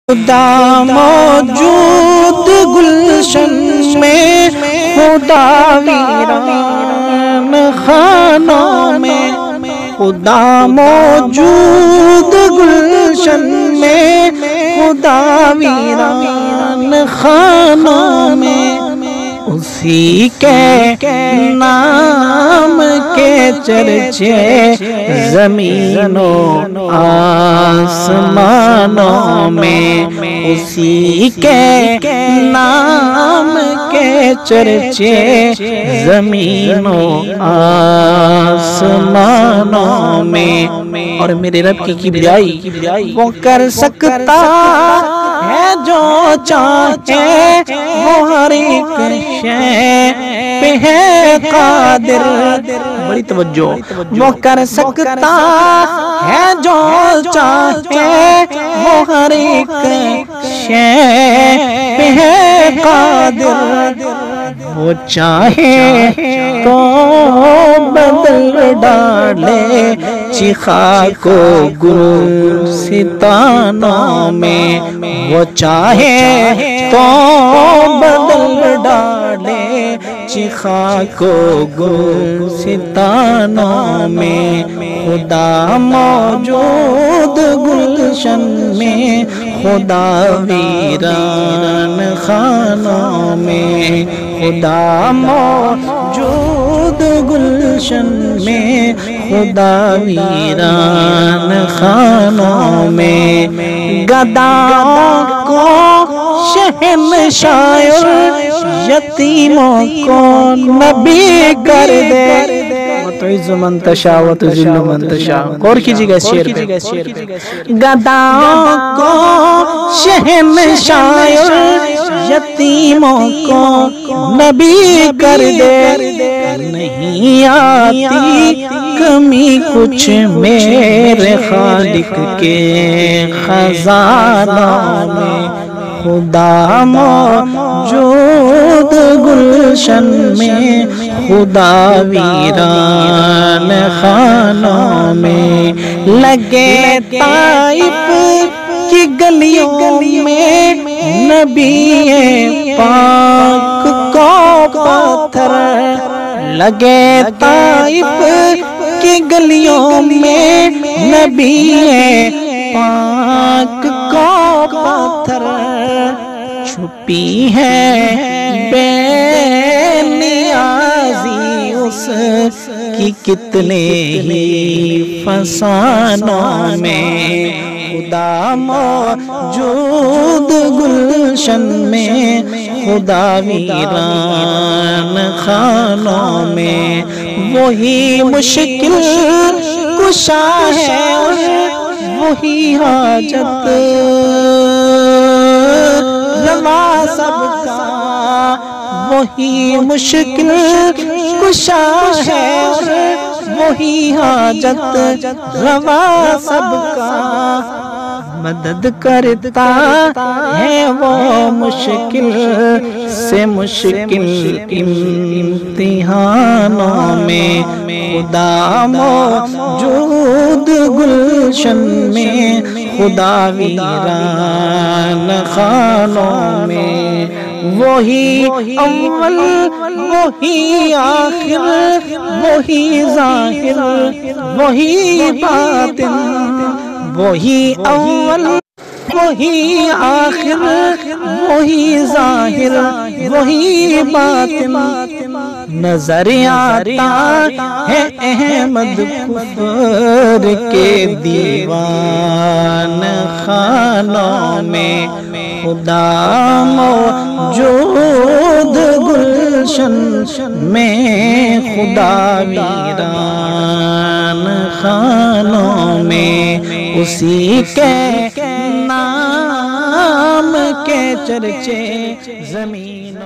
خدا موجود گلشن میں، خدا ویران خانوں میں، خدا موجود گلشن میں، خدا ویران خانوں میں، اسی کے نام کے چرچے زمین و آسمانوں میں، اسی کے نام کے چرچے زمین و آسمانوں میں۔ اور میرے رب کی کبریائی وہ کر سکتا ہے جو چاہے، وہ ہر ایک شے پہ ہے قادر۔ بڑی توجہ، وہ کر سکتا ہے جو چاہے، وہ ہر ایک شے پہ ہے قادر۔ وہ چاہے تو بدل ڈالے خاک و گلستانوں میں، وہ چاہے تو بدل ڈالے خاک و گلستانوں میں، خدا موجود گلشن میں، خدا ویران خانوں میں، خدا موجود گلشن میں، خدا ویران خانوں میں۔ گداؤں کو شہنشاہ، یتیموں کو نبی کر دے، وَتُعِزُّ مَن تَشَاءُ وَتُذِلُّ مَن تَشَاءُ۔ غور کیجئے گا اس شعر پہ۔ گداؤں کو شہنشاہ، یتیموں کو نبی کر دے، نہیں آتی کمی کچھ میرے خالق کے خزانوں میں، خدا موجود گلشن میں، خدا ویران خانوں میں۔ لگے طائف کی گلیوں میں نبی پاک کو پتھر، لگے طائف کی گلیوں میں نبی پاک کو پتھر، چھپی ہے بے نیازی اس کی کتنے ہی فسانوں میں، خدا موجود گلشن میں، خدا ویران خانوں میں، وہی مشکل کشا ہے، وہی حاجت روا سب کا، وہی مشکل کشا ہے، وہی حاجت روا سب کا، مدد کرتا ہے وہ مشکل سے مشکل امتحانوں میں، خدا موجود گلشن میں، خدا ویران خانوں میں، وہی اول وہی آخر، وہی ظاہر وہی باطن، وہی اول وہی آخر وہی ظاہر وہی باطن، نظر آتا ہے احمد کفر کے دیوان خانوں میں، خدا موجود گلشن میں، خدا ویران خانوں میں، اسی کے نام کے چرچے زمین و